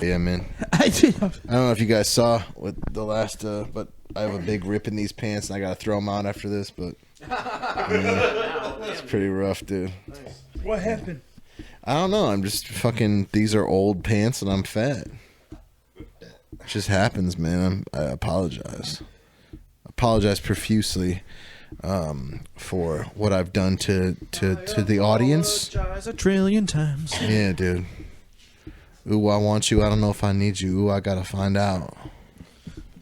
Yeah, man. I don't know if you guys saw with the last, but I have a big rip in these pants, and I gotta throw them out after this. But it's pretty rough, dude. What happened? I don't know. I'm just fucking. These are old pants, and I'm fat. It just happens, man. I apologize. Apologize profusely for what I've done to the audience. Apologize a trillion times. Yeah, dude. Ooh, I want you. I don't know if I need you. Ooh, I gotta find out.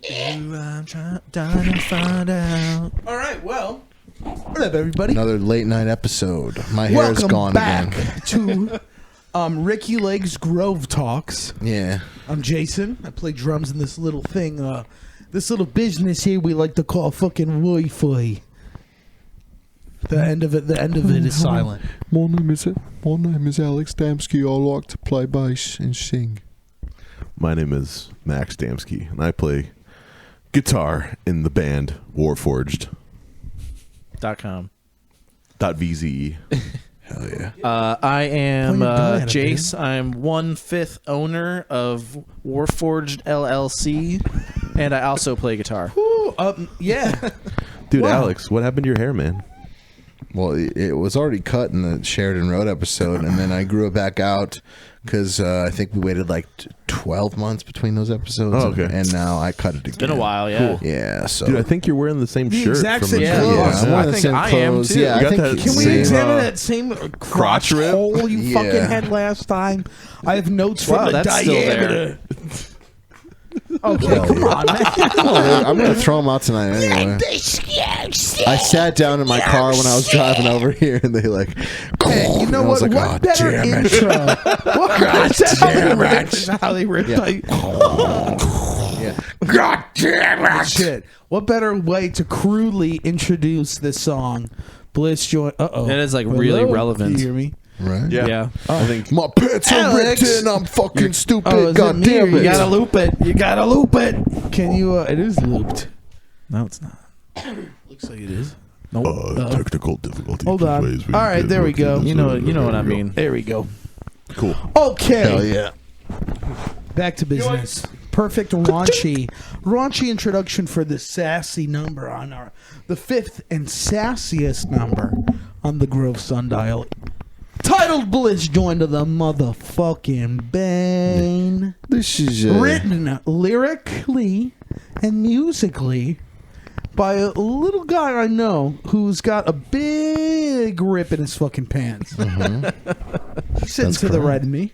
Ooh, I'm trying to find out. All right, well, what up, everybody? Another late night episode. My hair is gone back again. To Ricky Leg's Grove Talks. Yeah. I'm Jason. I play drums in this little thing, this little business here we like to call fucking Wi-Fi. The end of it is silent. My name is Alex Damsky. I like to play bass and sing. My name is Max Damsky, and I play guitar in the band Warforged. .com. .vze. Hell yeah. I am banana, Jace. I'm 1/5 owner of Warforged LLC, and I also play guitar. Ooh, yeah. Dude, Wow. Alex, what happened to your hair, man? Well, it was already cut in the Sheridan Road episode, and then I grew it back out because I think we waited like 12 months between those episodes. Oh, okay. And now I cut it again. It's been a while, yeah. Cool. Yeah, so. Dude, I think you're wearing the same The shirt. exact from same the- clothes. Yeah, I'm I wearing the think same I am, clothes. too. Yeah, You I got think that Can we same, examine that same crotch rib? hole you Yeah. fucking had last time? I have notes Wow, from the that's still diameter. Okay, come on, man. I'm going to throw them out tonight anyway. I sat down in my car when I was driving over here, and they like, Hey, you know and I was what? like, What "Oh, better damn it." intro? That's how they ripped. Yeah. Like, Yeah. God damn it! Shit. What better way to crudely introduce this song? Bliss Joined. Uh-oh. It is, like, really relevant. Can you hear me? Right? Yeah. I think My pants are Alex. ripped in. I'm fucking stupid. Oh, is God it me or damn you it. gotta loop it. You gotta loop it. Can you? It is looped. No, it's not. Looks like it is. technical difficulty. Hold on. All right, there we go. You know what I mean. There we go. Cool. Okay. Hell yeah. Back to business. Perfect raunchy introduction for the sassy number on the fifth and sassiest number on the Grove Sundial. Titled Bliss Joined to the motherfucking Bane. This is Written lyrically and musically by a little guy I know who's got a big rip in his fucking pants. He's sitting That's to the correct. right of me.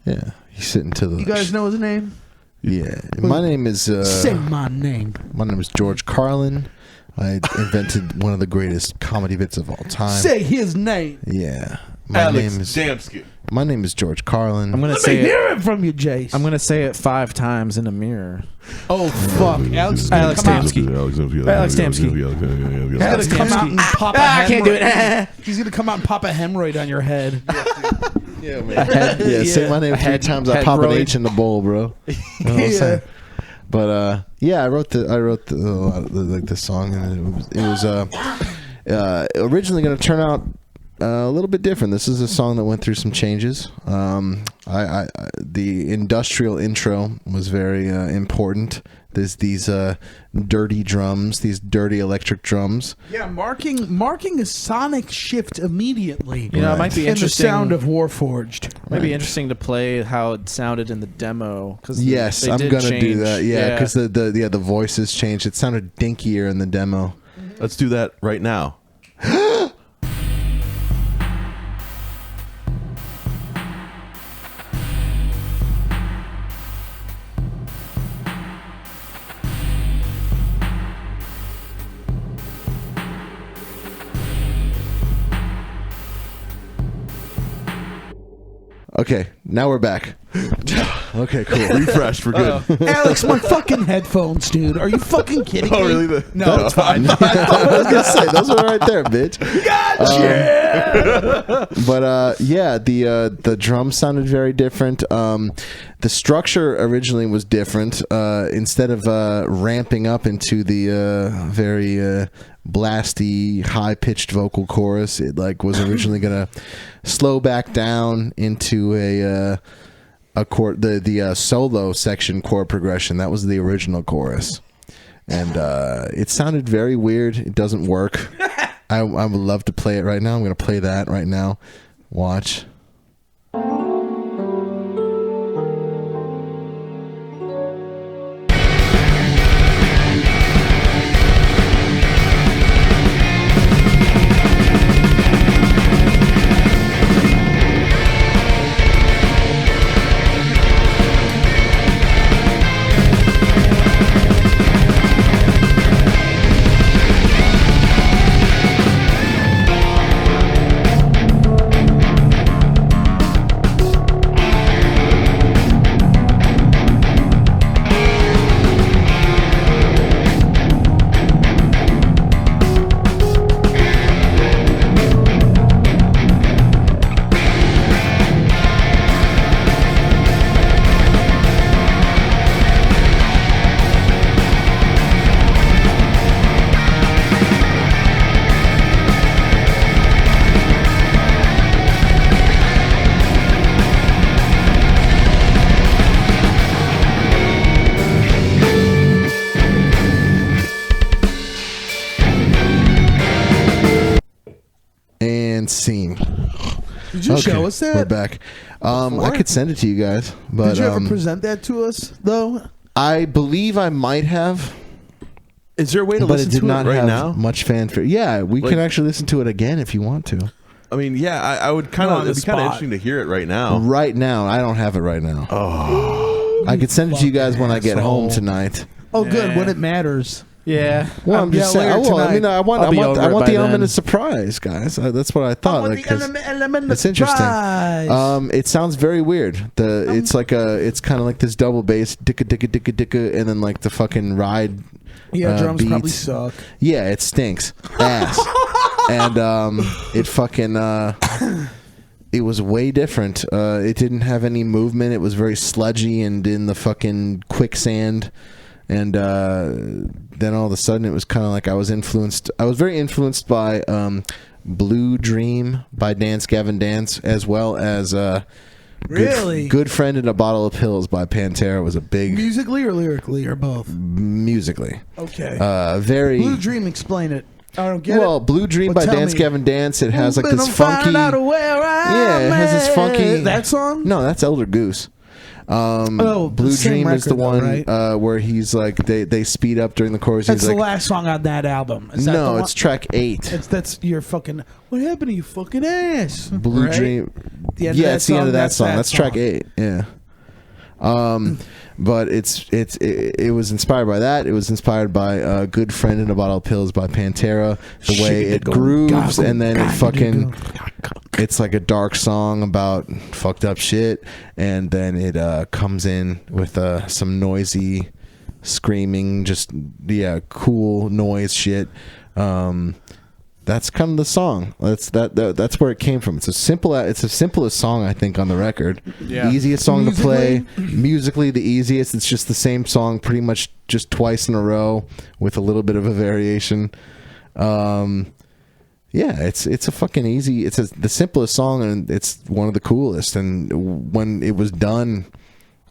Yeah. He's sitting to the. You guys know his name? Yeah. My name is. Say my name. My name is George Carlin. I invented one of the greatest comedy bits of all time. Say his name. Yeah. Alex Damsky. My name is George Carlin. I'm gonna Let me say it. hear it from you, Jace. I'm gonna say it 5 times in a mirror. Oh fuck, Alex is gonna Alex come out. Damsky. Alex Damsky. Alex come out and pop a I can't do it. He's gonna come out and pop a hemorrhoid on your head. Yeah, man. Yeah, say my name 3 times. I pop an headroid. H in the bowl, bro. You know what I'm saying? But yeah, I wrote the song, and it was originally going to turn out a little bit different. This is a song that went through some changes. The industrial intro was very important. There's these dirty drums, these dirty electric drums. Yeah, marking a sonic shift immediately. You know, it might be in the interesting. sound of Warforged. Might be interesting to play how it sounded in the demo. Yes, they I'm did gonna do change. that. Yeah, because the voices changed. It sounded dinkier in the demo. Let's do that right now. Okay, now we're back. Okay, cool. Refreshed. We're good. Alex, my fucking headphones, dude. Are you fucking kidding me? Oh, really? No, it's fine. I was gonna say those were right there, bitch. Gotcha. But yeah, the drums sounded very different. The structure originally was different. Instead of ramping up into the very blasty, high-pitched vocal chorus, it like was originally gonna slow back down into a chord, the solo section chord progression. That was the original chorus, and it sounded very weird. It doesn't work. I would love to play it right now. I'm going to play that right now. Watch. Scene. Did you show us that? We're back. I could send it to you guys, but did you ever present that to us though? I believe I might have. Is there a way to but listen it did to not it right have now? much fanfare. Yeah, we can actually listen to it again if you want to. I mean, yeah, I would kind No, of. on the It'd be kind of spot. interesting to hear it right now. Right now, I don't have it right now. Oh, I could send it to you guys when I get home tonight. Oh, good. Yeah. When it matters. Yeah. Well, I'm just saying. later I tonight. I want I'll be over it the by element then. of surprise, guys. That's what I thought. want like, the 'cause element of it's interesting. surprise. It sounds very weird. It's kind of like this double bass, dicka dicka dicka dicka, and then like the fucking ride. Yeah, drums probably beats. suck. Yeah, it stinks ass, and it fucking it was way different. It didn't have any movement. It was very sludgy and in the fucking quicksand. And then all of a sudden, it was kind of like I was very influenced by Blue Dream by Dance Gavin Dance, as well as Really? Good Friend and a Bottle of Pills by Pantera was a big Musically or lyrically or both? musically. Okay. Very Blue Dream, explain it. I don't get well, it. Blue Dream Well, by tell Dance me. Gavin Dance. It has like Been this on funky. find out where Yeah, it has this I'm funky. at. That song? No, that's Elder Goose. Oh, Blue the same Dream is the record, one though, right? where he's like they speed up during the chorus. That's he's the like, last song on that album. Is that the no, one? it's track 8. That's your fucking. What happened to you fucking ass? Blue Right? Dream. The end of Yeah, that it's the end song, of that that's song. that That's track song. 8. Yeah. But it was inspired by that. It was inspired by Good Friend and a Bottle of Pills by Pantera. The way it grooves and then it fucking. It's like a dark song about fucked up shit, and then it comes in with some noisy screaming, just cool noise shit. That's kind of the song. That's where it came from. It's the simplest song I think on the record. Yeah. Easiest song to play. Musically? Musically the easiest. It's just the same song pretty much just twice in a row with a little bit of a variation. Yeah, it's a fucking easy. It's the simplest song and it's one of the coolest. And when it was done,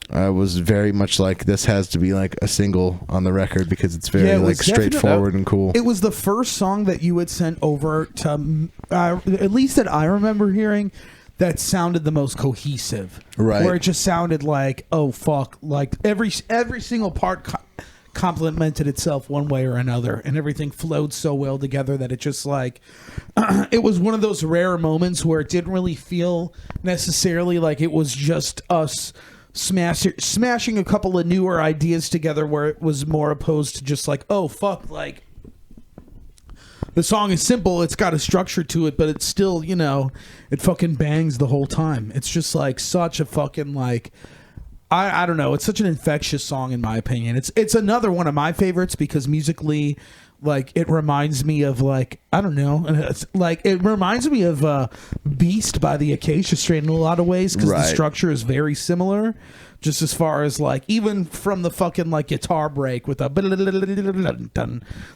I was very much like, this has to be like a single on the record because it's very Yeah, it was like straightforward and cool. It was the first song that you had sent over to, at least that I remember hearing, that sounded the most cohesive. Right. Where it just sounded like, oh fuck, like every single part complemented itself one way or another, and everything flowed so well together that it just like, it was one of those rare moments where it didn't really feel necessarily like it was just us smashing a couple of newer ideas together, where it was more opposed to just like, oh fuck, like the song is simple, it's got a structure to it, but it's still, you know, it fucking bangs the whole time. It's just like such a fucking like, I don't know, it's such an infectious song in my opinion. It's another one of my favorites because musically, like, it reminds me of like, I don't know, it's like it reminds me of Beast by the Acacia Strain in a lot of ways because the Right. structure is very similar. Just as far as like, even from the fucking like guitar break with a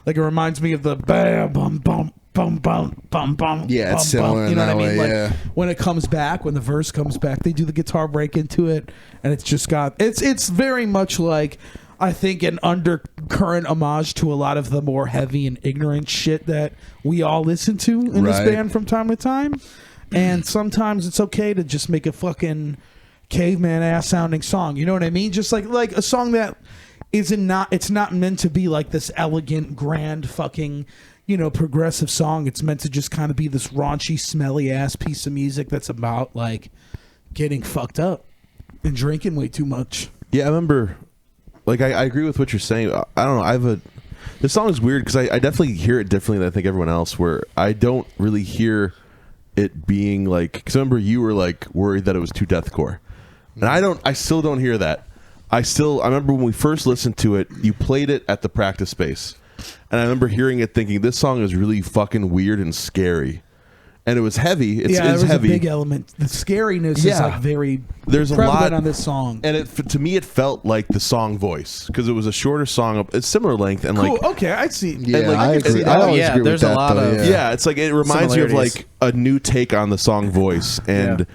like, it reminds me of the bam bum bum bum bum bum bum. Yeah, it's bum, similar bum. You in know that what I mean? way, Like yeah. when it comes back, when the verse comes back, they do the guitar break into it, and it's just got it's very much like, I think, an undercurrent homage to a lot of the more heavy and ignorant shit that we all listen to in this Right. band from time to time. And sometimes it's okay to just make a fucking caveman ass sounding song. You know what I mean? Just like a song that it's not meant to be like this elegant, grand fucking, progressive song. It's meant to just kind of be this raunchy, smelly ass piece of music that's about like getting fucked up and drinking way too much. Yeah, I remember. Like, I agree with what you're saying. I don't know. This song is weird because I definitely hear it differently than I think everyone else. Where I don't really hear it being like. Because I remember you were like worried that it was too deathcore, and I still don't hear that. I remember when we first listened to it, you played it at the practice space, and I remember hearing it thinking this song is really fucking weird and scary. And it was heavy. It's there was heavy. a big element. The scariness is like very There's a prevalent lot on this song. And to me, it felt like the song voice because it was a shorter song. It's similar length and Cool. like Okay, I see. Yeah, And, like, I I can see agree. that. I always Yeah, agree there's with a that, lot though, of- yeah, it's like it reminds you of Similarities. like a new take on the song voice. And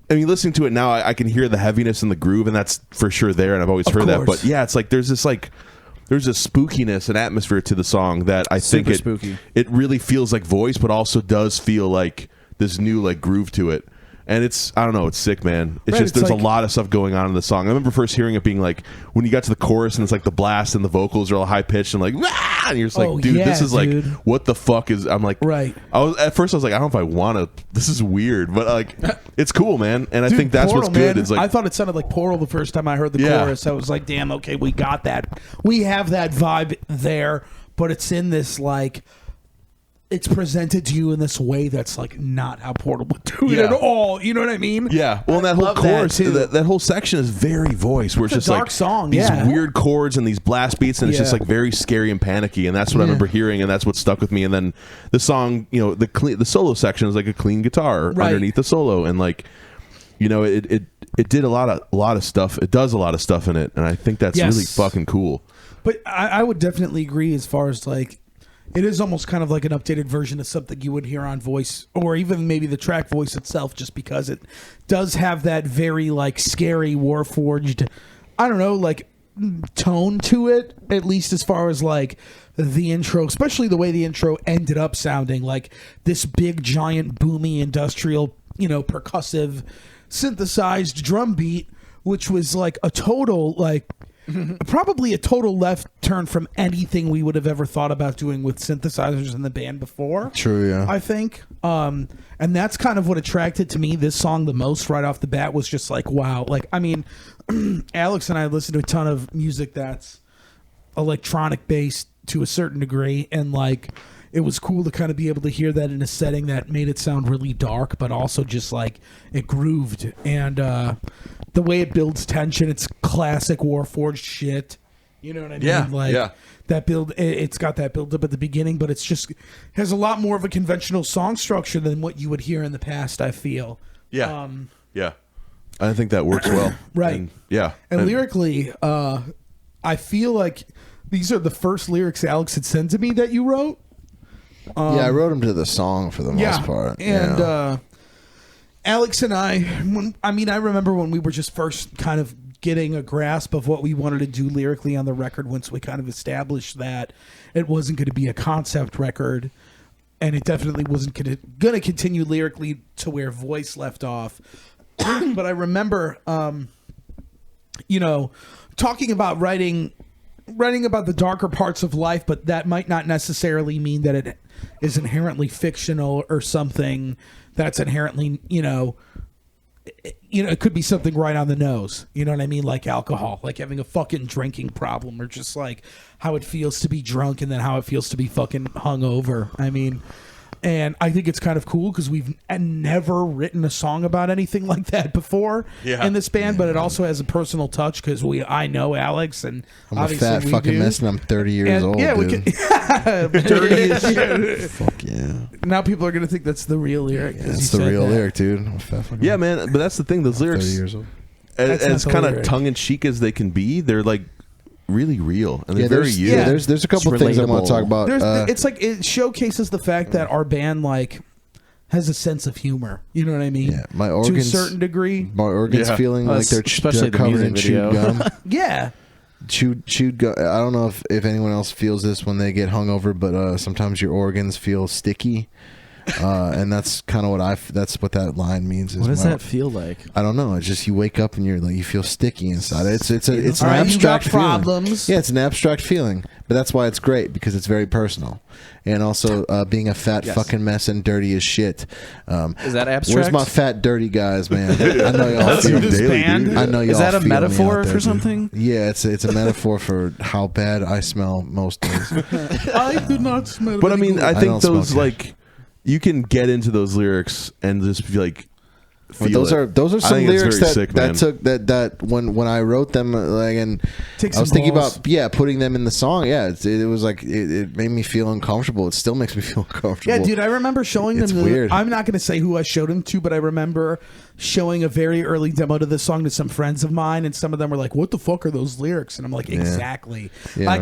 I mean, listening to it now, I can hear the heaviness and the groove, and that's for sure there. And I've always heard that. course. But yeah, it's like there's a spookiness and atmosphere to the song that I think Super spooky. it really feels like voice, but also does feel like this new like groove to it. And I don't know, it's sick, man. It's Right, just it's there's like- a lot of stuff going on in the song. I remember first hearing it being like when you got to the chorus and it's like the blast and the vocals are all high pitched and like, "Wah!" And you're just like, Oh, dude, yeah, this is dude. like, what the fuck is? I'm like, Right. At first I was like, I don't know if I want to. This is weird, but like, it's cool, man. And I Dude, think that's Portal, what's good. man, It's like, I thought it sounded like Portal the first time I heard the Yeah. chorus. I was like, damn, okay, we got that. We have that vibe there, but it's in this like, it's presented to you in this way that's like not how Portal would do it Yeah. at all. You know what I mean? yeah. Well, and that whole love that, chorus, too. that whole section is very voice, where it's It's just a dark like song, these yeah. weird chords and these blast beats, and it's just Yeah. like very scary and panicky. And that's what I remember hearing, and that's what stuck with me. And then the song, the solo section is like a clean guitar Right. underneath the solo, and like, it did a lot of stuff. It does a lot of stuff in it, and I think that's Yes. really fucking cool. But I would definitely agree as far as like, it is almost kind of like an updated version of something you would hear on voice, or even maybe the track voice itself, just because it does have that very like scary Warforged, I don't know, like tone to it, at least as far as like the intro, especially the way the intro ended up sounding like this big giant boomy industrial, percussive synthesized drum beat, which was like a total like probably a total left turn from anything we would have ever thought about doing with synthesizers in the band before. True, yeah. I think. And that's kind of what attracted to me this song the most right off the bat, was just like, wow. Like, I mean, Alex and I listen to a ton of music that's electronic based to a certain degree, and like, it was cool to kind of be able to hear that in a setting that made it sound really dark, but also just like it grooved. And the way it builds tension, it's classic Warforged shit. You know what I mean? Yeah, Like yeah. that build, it's got that build up at the beginning, but it's just has a lot more of a conventional song structure than what you would hear in the past, I feel. Yeah, yeah. I think that works well. Right. And, yeah. And lyrically, I feel like these are the first lyrics Alex had sent to me that you wrote. Yeah, I wrote them to the song for the most part. And yeah. Alex and I remember when we were just first kind of getting a grasp of what we wanted to do lyrically on the record, once we kind of established that it wasn't going to be a concept record, and it definitely wasn't going to continue lyrically to where voice left off. But I remember, talking about writing about the darker parts of life, but that might not necessarily mean that it is inherently fictional or something that's inherently, it could be something right on the nose. You know what I mean? Like alcohol, like having a fucking drinking problem, or just like how it feels to be drunk and then how it feels to be fucking hungover. I mean, and I think it's kind of cool because we've never written a song about anything like that before in this band, but it also has a personal touch because I know Alex, and I'm a obviously fat we fucking do. mess, and I'm 30 years And, old, yeah, we dude. can dirty as shit. Fuck yeah. Now people are gonna think that's the real lyric. 'cause you That's the said real that. lyric, dude. I'm a fat fucking Yeah, man. But that's the thing. Those 30 lyrics, years old. That's not as the kind of lyric. tongue in cheek as they can be, they're like really real and they're very you. yeah. There's a couple things I want to talk about. It's like it showcases the fact that our band like has a sense of humor. You know what I mean? Yeah, my organs, to a certain degree. My organs feeling like they're especially the covered in music video. chewed gum. Yeah. Chewed gum. I don't know if anyone else feels this when they get hungover, but sometimes your organs feel sticky. And that's kind of what that's what that line means. What does that feel like? I don't know. It's just you wake up and you're like you feel sticky inside. It's an All right, abstract you got feeling. problems. Yeah, it's an abstract feeling, but that's why it's great because it's very personal. And also being a fat fucking mess and dirty as shit. Is that abstract? Where's my fat dirty guys, man? I know y'all feel me daily, dude. I know y'all. Is that a feel me metaphor out there, for dude. something? Yeah, it's a metaphor for how bad I smell most days. I do not smell. But I mean, I think don't smoke those it. like you can get into those lyrics and just be like, Well, feel those are I some think it's lyrics very that sick, man. took that when I wrote them like and Take I was some thinking balls. about putting them in the song. Yeah, it was like it made me feel uncomfortable. It still makes me feel uncomfortable. Yeah, dude, I remember showing It's them. weird. I'm not going to say who I showed them to, but I remember showing a very early demo to this song to some friends of mine, and some of them were like, "What the fuck are those lyrics?" And I'm like, "Exactly." Yeah. I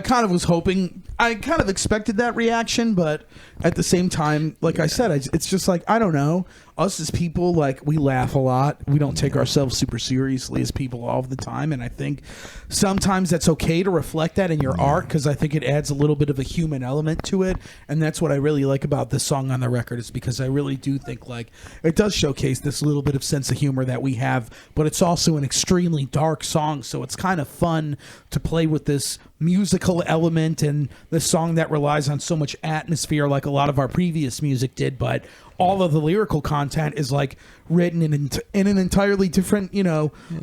kind of was hoping, I kind of expected that reaction, but at the same time, like I said, it's just like I don't know. Us as people, like we laugh a lot. We don't take ourselves super seriously as people all the time, and I think sometimes that's okay to reflect that in your art because I think it adds a little bit of a human element to it, and that's what I really like about this song on the record is because I really do think like it does showcase this little bit of sense of humor that we have, but it's also an extremely dark song, so it's kind of fun to play with this musical element and the song that relies on so much atmosphere like a lot of our previous music did, but all of the lyrical content is like written in an entirely different,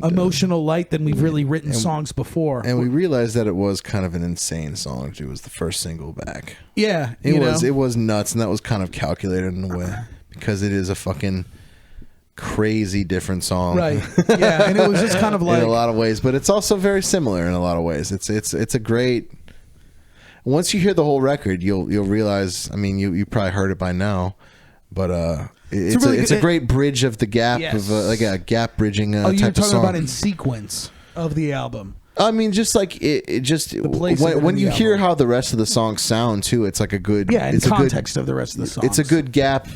emotional light than we've really written songs before. And we realized that it was kind of an insane song. It was the first single back. Yeah, It was nuts, and that was kind of calculated in a way because it is a fucking crazy different song, right? Yeah, and it was just kind of like in a lot of ways, but it's also very similar in a lot of ways. It's a great. Once you hear the whole record, you'll realize. I mean, you probably heard it by now, but it's a great bridge of the gap of like a gap bridging you're type of talking song. about in sequence of the album. I mean, just like it just when you hear how the rest of the songs sound too, it's like a good in it's context of the rest of the songs. It's a good gap.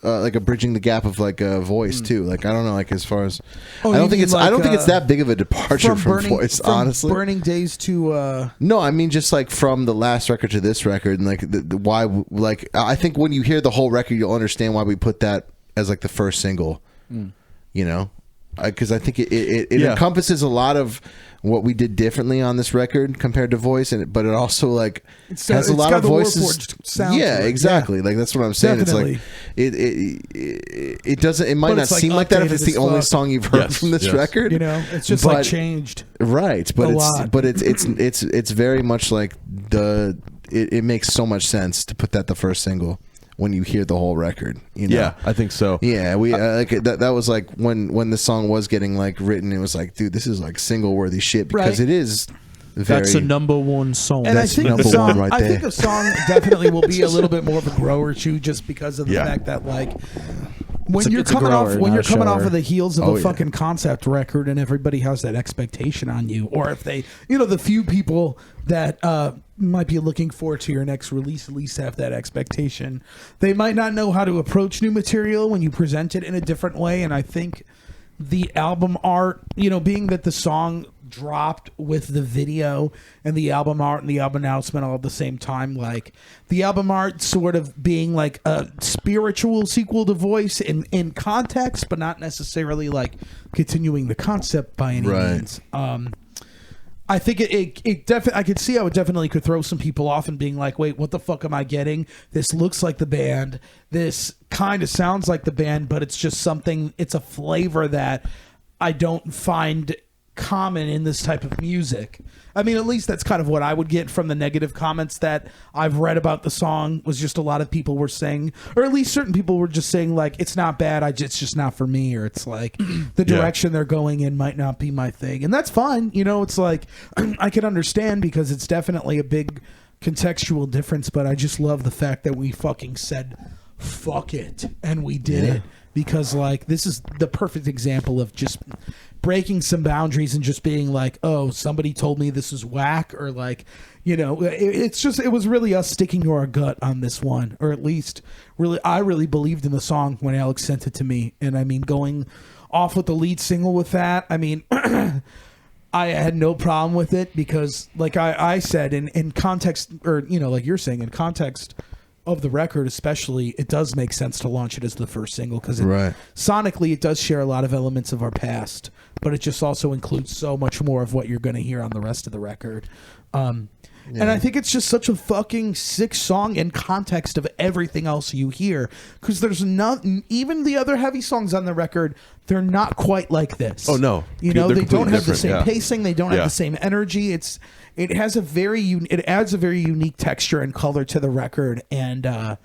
Like a bridging the gap of like a voice too. Like I don't know, like as far as I don't think it's that big of a departure from voice. Honestly, Burning Days to no, I mean just like from the last record to this record, and like why like I think when you hear the whole record, you'll understand why we put that as like the first single. You know, because I think it encompasses a lot of what we did differently on this record compared to voice, but it also like has a lot of voices. Yeah, exactly. Like that's what I'm saying. Definitely. It's like it doesn't. It might not it's, like, seem like that if it's the updated as only fuck. song you've heard from this record. It's just like changed. Right, but a it's lot. but it's very much like it makes so much sense to put that the first single when you hear the whole record. You know? Yeah, I think so. Yeah, we like that was like when the song was getting like written, it was like, dude, this is like single worthy shit because Right. it is very, That's a number one song. And That's I think number the song, one right I think there. the song definitely will be a little bit more of a grower too, just because of the fact that like when you're it's a coming grower, off not a coming off shower. of the heels of Oh, a yeah. fucking concept record, and everybody has that expectation on you, or if they, the few people that might be looking forward to your next release at least have that expectation. They might not know how to approach new material when you present it in a different way, and I think the album art, being that the song dropped with the video and the album art and the album announcement all at the same time, like the album art sort of being like a spiritual sequel to Voice in context, but not necessarily like continuing the concept by any means. I think it definitely, I could see how it definitely could throw some people off and being like, wait, what the fuck am I getting? This looks like the band. This kind of sounds like the band, but it's just something, it's a flavor that I don't find common in this type of music. I mean, at least that's kind of what I would get from the negative comments that I've read about the song, was just a lot of people were saying, or at least certain people were just saying like, it's not bad, it's just not for me, or it's like the direction they're going in might not be my thing. And that's fine. It's like I can understand because it's definitely a big contextual difference, but I just love the fact that we fucking said fuck it and we did it. because like this is the perfect example of just breaking some boundaries and just being like, oh, somebody told me this is whack, or like, you know, it was really us sticking to our gut on this one, or at least I really believed in the song when Alex sent it to me. And I mean, going off with the lead single with that, I mean, I had no problem with it because like I said in context, or, you know, like you're saying, in context of the record especially, it does make sense to launch it as the first single because sonically it does share a lot of elements of our past, but it just also includes so much more of what you're going to hear on the rest of the record. And I think it's just such a fucking sick song in context of everything else you hear, because there's not, even the other heavy songs on the record, they're not quite like this. Oh no, you know, they don't have the same different, pacing, they don't have the same energy. It has a it adds a very unique texture and color to the record, and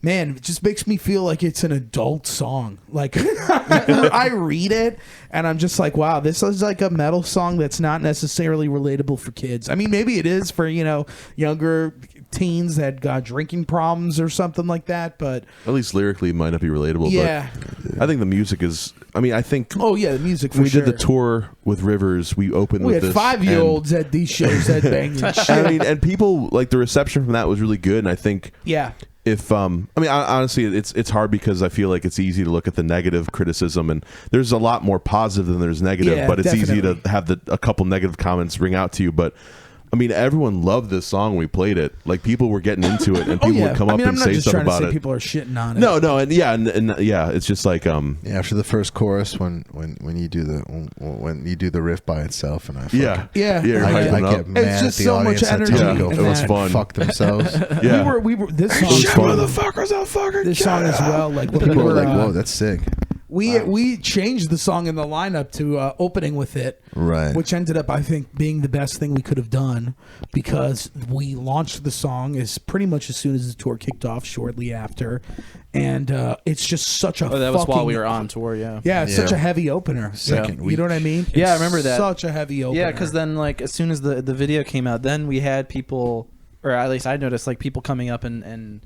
man, it just makes me feel like it's an adult song. Like I read it and I'm just like, wow, this is like a metal song that's not necessarily relatable for kids. I mean, maybe it is for, you know, younger teens that got drinking problems or something like that, but at least lyrically it might not be relatable. Yeah, but I think the music is. I mean, I think. Oh yeah, the music. When we did the tour with Rivers, we opened. We with had this, 5-year-olds at these shows that banged and shit. I mean, and people like the reception from that was really good, and I think. Yeah. If I mean, honestly, it's hard because I feel like it's easy to look at the negative criticism, and there's a lot more positive than there's negative. But it's easy to have a couple negative comments ring out to you. But I mean, everyone loved this song when we played it. Like people were getting into it, and people would come up and say stuff about it. People are shitting on it. No, and yeah, it's just like after the first chorus when you do the riff by itself, and I get mad it's just at the so audience. much energy. It was fun. Fuck themselves. Yeah, we were this song. Shut motherfuckers up, fucker. This song as well. Like people were like, whoa, that's sick. We changed the song in the lineup to opening with it, right? Which ended up, I think, being the best thing we could have done, because we launched the song as pretty much as soon as the tour kicked off, shortly after, and it's just such a. Oh, that was while we were on tour, yeah. Yeah, it's such a heavy opener. Second week. You know what I mean? Yeah, I remember that. Such a heavy opener. Yeah, because then like as soon as the video came out, then we had people, or at least I noticed like people coming up and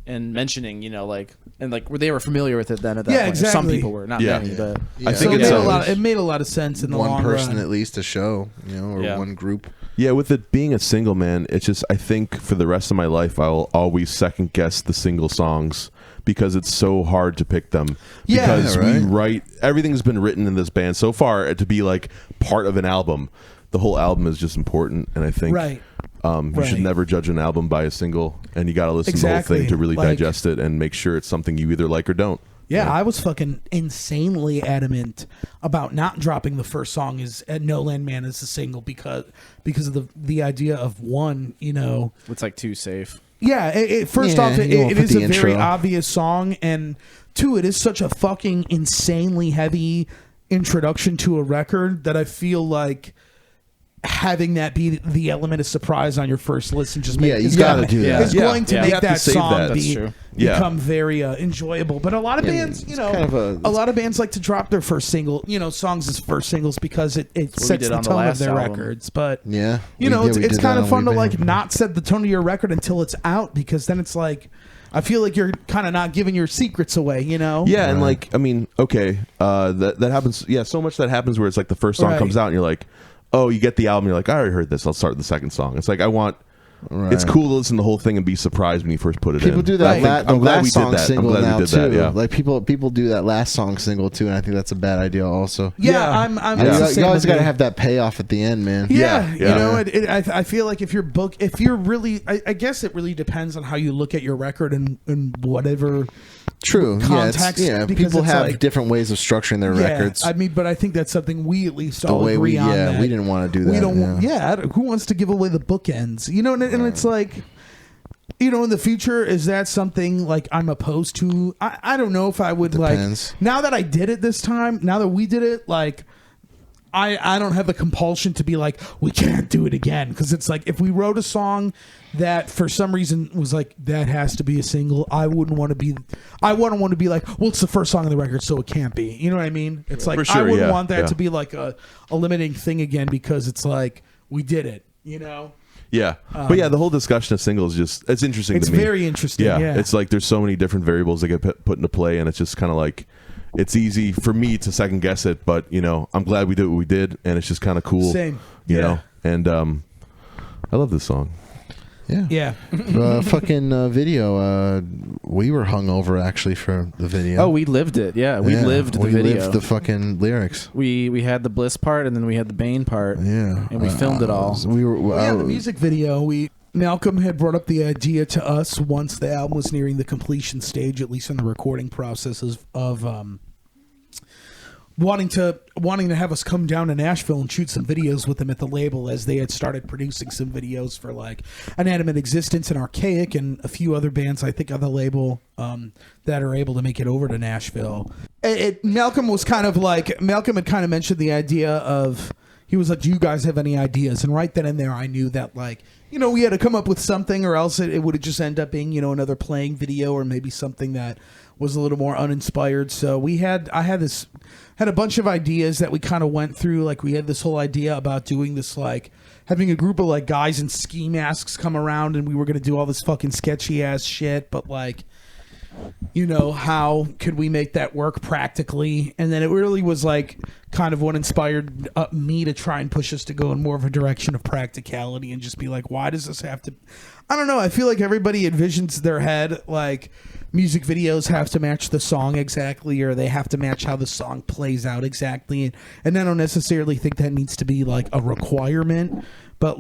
mentioning, you know, like, and like they were familiar with it then at that point. Exactly. Some people were, not many, but I think it made a lot of sense in the long run. One person at least to show, you know, or one group. Yeah, with it being a single, man, it's just, I think for the rest of my life I'll always second guess the single songs because it's so hard to pick them. Because we write, everything's been written in this band so far to be like part of an album. The whole album is just important, and I think you should never judge an album by a single, and you got to listen to the whole thing to really digest it and make sure it's something you either like or don't. Yeah, I was fucking insanely adamant about not dropping the first song as No Land Man as a single because of the idea of, one, you know, it's like too safe. Yeah, first off, it is a very obvious song, and two, it is such a fucking insanely heavy introduction to a record that I feel like having that be the element of surprise on your first listen just you gotta do that. It's going to make that song become very enjoyable. But a lot of bands, you know, a lot of bands like to drop their first single, you know, songs as first singles because it sets the tone of their records. But you know, it's kind of fun to like not set the tone of your record until it's out, because then it's like, I feel like you're kind of not giving your secrets away, you know? Yeah, and like, I mean, okay, that happens. Yeah, so much that happens where it's like the first song comes out and you're like, oh, you get the album, you're like, I already heard this, I'll start the second song. It's like, it's cool to listen to the whole thing and be surprised when you first put it in. People do that the last song single now too. That, like people do that last song single too, and I think that's a bad idea also. Yeah. You always got to have that payoff at the end, man. Yeah. You know, I feel like if you're really, I guess it really depends on how you look at your record and whatever. True. Context, people have like, different ways of structuring their records. I mean, but I think that's something we at least all agree on. Yeah, we didn't want to do that. We don't. Who wants to give away the bookends? You know, and it's like, you know, in the future, is that something like I'm opposed to? I don't know if I would like. Now that I did it this time, now that we did it, like, I don't have the compulsion to be like, we can't do it again, because it's like if we wrote a song that for some reason was like that has to be a single, I wouldn't want to be. I wouldn't want to be like, well, it's the first song on the record, so it can't be. You know what I mean? It's like I wouldn't want that to be like a limiting thing again, because it's like we did it. You know. Yeah, but yeah, the whole discussion of singles it's interesting It's to me. very interesting. Yeah. It's like there's so many different variables that get put into play, and it's just kind of like it's easy for me to second guess it, but I'm glad we did what we did, and it's just kind of cool. Same. You know, and I love this song. Yeah. Fucking video. We were hungover actually for the video. Oh, we lived it. Yeah, we lived the video. We lived the fucking lyrics. We had the Bliss part, and then we had the Bane part. Yeah, and we filmed it all. We were. The music video. Malcolm had brought up the idea to us once the album was nearing the completion stage, at least in the recording processes of wanting to have us come down to Nashville and shoot some videos with them at the label, as they had started producing some videos for like Inanimate Existence and Archaic and a few other bands I think on the label that are able to make it over to Nashville. Malcolm had kind of mentioned the idea of, he was like, do you guys have any ideas? And right then and there I knew that we had to come up with something, or else it would have just ended up being another playing video, or maybe something that was a little more uninspired. So I had a bunch of ideas that we kind of went through. Like, we had this whole idea about doing this, like having a group of guys in ski masks come around, and we were going to do all this fucking sketchy ass shit, but how could we make that work practically? And then it really was kind of what inspired me to try and push us to go in more of a direction of practicality, and just be like, why does this have to, I don't know, I feel like everybody envisions their head music videos have to match the song exactly, or they have to match how the song plays out exactly, and I don't necessarily think that needs to be a requirement, but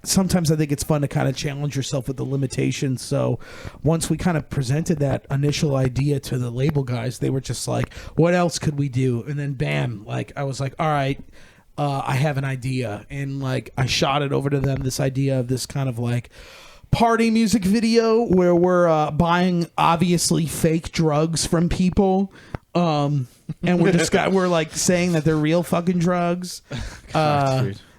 sometimes I think it's fun to kind of challenge yourself with the limitations. So once we kind of presented that initial idea to the label guys, they were just like, what else could we do? And then bam, I was like, all right, I have an idea. And I shot it over to them, this idea of this kind of party music video where we're buying obviously fake drugs from people. And we're saying that they're real fucking drugs.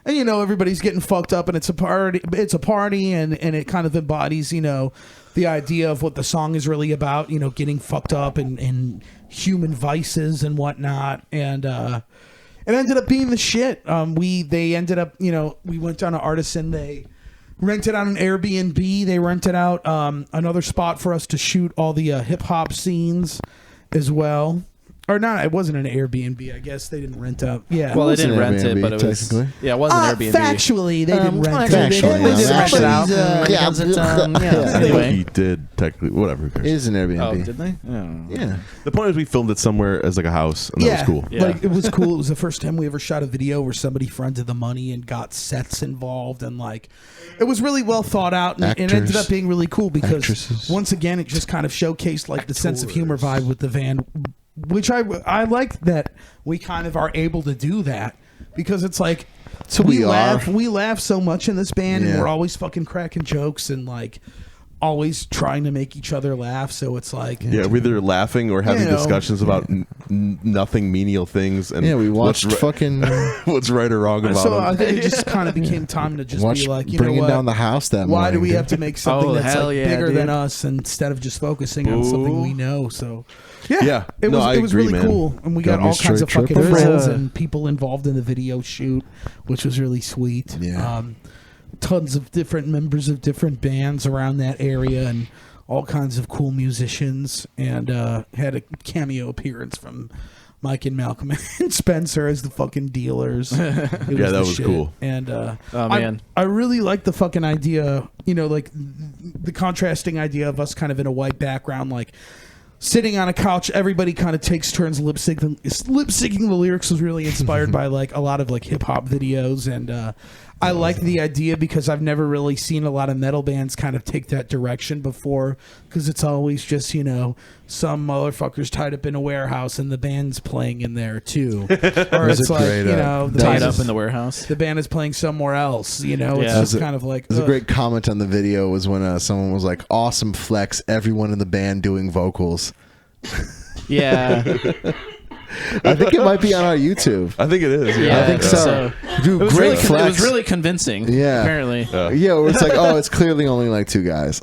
And everybody's getting fucked up, and it's a party, and it kind of embodies the idea of what the song is really about, getting fucked up and human vices and whatnot. And it ended up being the shit. They ended up, we went down to Artisan, they rented out an Airbnb, they rented out another spot for us to shoot all the hip hop scenes as well. Or not, it wasn't an Airbnb. I guess they didn't rent out. Yeah. Well, they didn't rent it, but it was. Yeah, it was an Airbnb. Factually, they didn't rent it. Anyway, he did technically. Whatever. It is an Airbnb. Oh, did they? Yeah. The point is, we filmed it somewhere as a house, and that was cool. Yeah. It was cool. It was the first time we ever shot a video where somebody fronted the money and got sets involved, and it was really well thought out, and it ended up being really cool because once again, it just kind of showcased the sense of humor vibe with the van. Which I like that we kind of are able to do that, because it's we laugh so much in this band, and we're always fucking cracking jokes and always trying to make each other laugh. So it's we're either laughing or having discussions about nothing menial things, and we watched fucking what's right or wrong about so them. I think it just kind of became time to just be like, bringing down the house that why morning, do we have to make something that's bigger dude. than us, instead of just focusing on something we know? So Yeah. It was agree, really man. cool, and we got all kinds of fucking friends and people involved in the video shoot, which was really sweet. Yeah. Tons of different members of different bands around that area, and all kinds of cool musicians, and had a cameo appearance from Mike and Malcolm and Spencer as the fucking dealers. That was cool. And oh man, I really like the fucking idea, the contrasting idea of us kind of in a white background, sitting on a couch, everybody kind of takes turns lip syncing the lyrics was really inspired by a lot of hip hop videos, and I like the idea because I've never really seen a lot of metal bands kind of take that direction before, because it's always just some motherfuckers tied up in a warehouse and the band's playing in there too, or it's tied up in the warehouse. The band is playing somewhere else. It's just kind of There's a great comment on the video was when someone was like, "Awesome flex, everyone in the band doing vocals." Yeah. I think it might be on our YouTube. I think it is. Yeah, I think so. Dude, It was, great really, flex. it was really convincing. Yeah. Apparently. Yeah, where it's like, oh, it's clearly only like 2 guys.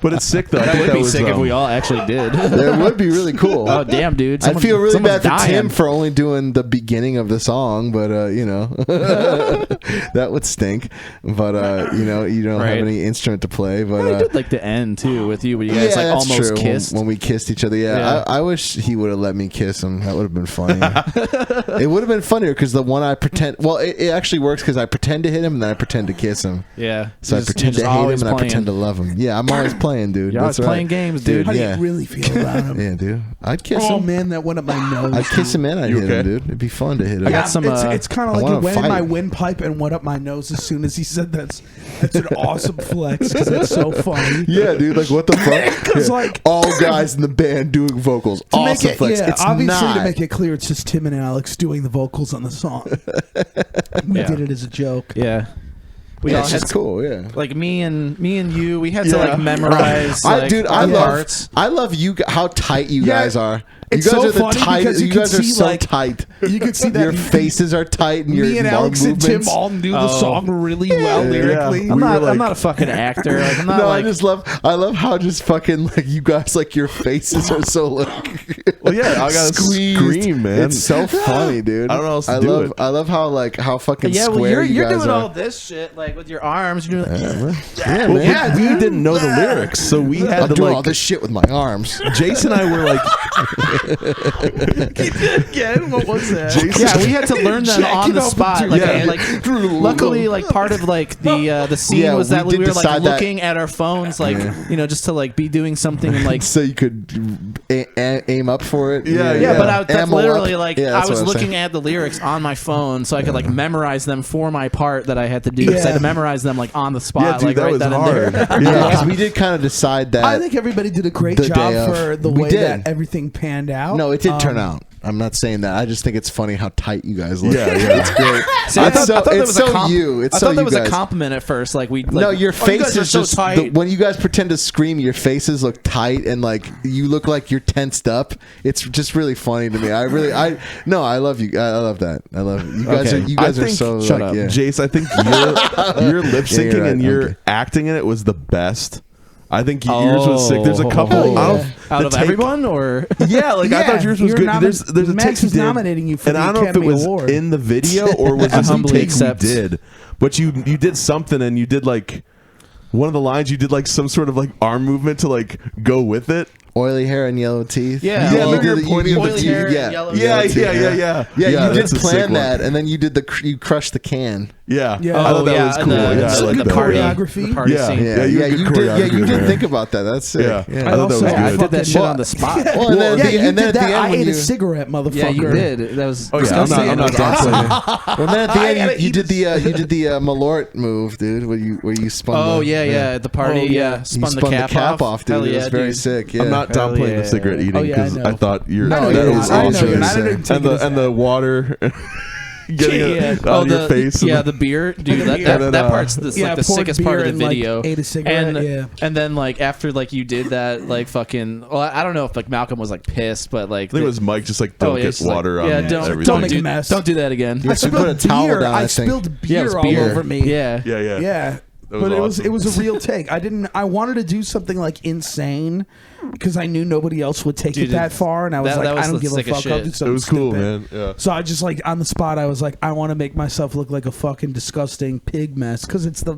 But it's sick though. I That think would that be was, sick if we all actually did. It would be really cool. Oh damn, dude! I'd feel really bad someone's for Tim dying. for only doing the beginning of the song, but that would stink. But you don't Right. have any instrument to play. But I did like the end too with you, where you guys like that's almost true. kissed. When we kissed each other. Yeah, Yeah. I wish he would have let me kiss him. That would have been funny. It would have been funnier because the one I pretend. Well, it actually works because I pretend to hit him and then I pretend to kiss him. Yeah. So I pretend to hate him and I pretend to love him. Yeah, I'm always playing, dude. You're always That's right. playing games, dude. How do Yeah. you really feel about him? Yeah, dude. I'd kiss Oh him. man, that went up my nose. I'd kiss him and I'd You hit him, okay? dude. It'd be fun to hit him. I got some. It's kind of I like wanna it went in fight. my windpipe and went up my nose as soon as he said that's an awesome flex because it's so funny. Yeah, dude. Like, what the fuck? 'Cause, Yeah. like- all guys in the band doing vocals. To make Awesome it, flex. yeah, It's obviously not. to make it clear, it's just Tim and Alex doing the vocals on the song. We Yeah. did it as a joke. Yeah. We Yeah, all it's had just cool. Yeah. like me and you. We had to Yeah. like memorize. Like, Dude, our I love parts. I love you. How tight you Yeah, guys are. You it's guys so are the funny tight. because you You can guys are see, so like, tight. You could see that Your faces are tight, and your me and arm Alex and Tim movements. all knew the Oh. song really well Yeah. lyrically. I'm not. were I'm like- not a fucking actor. Like, I'm not No, like. I love how just fucking like you guys like your faces are so like Well, yeah, I gotta squeezed. scream, man. It's so funny, dude. I don't know how else to I do love it. I love how like how fucking yeah, well, square you're you guys doing are. all this shit like with your arms. You're doing. Yeah, Well, man. we didn't know the lyrics, so we I'm had to doing all like. this shit with my arms. Jason and I were like, Again, what was that? Yeah, we had to learn that Jack on it the up spot. and Like, do- like, luckily, like part of like the scene Yeah, was that we we did were like decide that- looking at our phones, like just to like be doing something and like. So you could aim up for it. Yeah, Yeah, but that's Ammo literally up. like Yeah, I that's was what I'm looking saying. at the lyrics on my phone so I could like memorize them for my part that I had to do. Because I had to Yeah. memorize them like on the spot, yeah, dude, like that right was then hard. and there. Yeah, because we did kind of decide that. I think everybody did a great The job day of. for the We way did. that everything panned out. No, it did turn out. I'm not saying that. I just think it's funny how tight you guys look. Yeah, yeah. It's great. See, I thought that it's was so a compliment. you. It's I so thought that you was guys. a compliment at first. Like we. Like, No, your "Oh, you face guys are is so just tight." when you guys pretend to scream. Your faces look tight and like you look like you're tensed up. It's just really funny to me. I love you. I love that. I love it. You guys Okay. are. You guys I are think- so shut like up. yeah. Jace, I think your lip syncing you're right. and your Okay. acting in it was the best. I think yours was sick. There's a couple. Oh, yeah. I don't, out the of take- everyone, or Yeah, like I Yeah, thought yours was you're good. There's a Max take you is did, nominating you for and the I don't know if it Academy was Award. in the video or was I just a humbly take accept. you did. But you did something and you did like one of the lines. You did like some sort of like arm movement to like go with it. Oily hair and yellow teeth. Yeah. you Yeah, did you're the- pointing you at the did teeth. Oily hair and yeah. yellow Yeah, teeth, yeah. Yeah, you did that's a sick plan one. that, and then you did you crushed the can. Yeah, Yeah. I thought Oh, that yeah, was and cool. the- Yeah, I the like good that. party, choreography. the party Yeah. scene. Yeah, you yeah, did you good did. Yeah, you choreography, did man. think about that. That's sick. Yeah. Yeah. I thought that was Yeah, I good. did that shit Well, on the spot. Well, and then yeah, at the, you and then did at the that. end I when ate you, a cigarette, motherfucker. Yeah, you did. That was Oh yeah, disgusting. I'm not downplaying. well, then at the I end gotta you eat did the Malort move, dude, where you spun. Oh the, yeah, yeah. At the party, Oh, yeah. yeah. You Spun spun the cap off, dude. Hell It yeah, was very dude. sick. Yeah. I'm not Hell downplaying yeah. the cigarette eating Oh, yeah, I because know. I thought you're No, that it was is I know awesome. you're not. I Insane. didn't take and it the as and that. the water getting it Yeah. on your face. Yeah, and the beer, dude. And That, then, that part's the, yeah, like the poured sickest part beer of the and, like, video. ate a cigarette, and yeah. and then like after like you did that, like fucking. Well, I don't know if like Malcolm was like pissed, but like I think it was Mike just like don't yeah, get it's just, like, water on yeah, don't everything. Don't make a do, mess. Don't do that again. Yeah, I so we put a spilled towel beer. down, I I think. spilled Yeah, it beer was all beer. over me. Yeah, Yeah. Yeah. That was But awesome. it was a real take. I wanted to do something like insane because I knew nobody else would take Dude, it that far, and I was that like, was I don't the give a sickest fuck. I'll shit. do It something It was cool, stupid. man. Yeah. So I just like on the spot, I was like, I want to make myself look like a fucking disgusting pig mess because it's the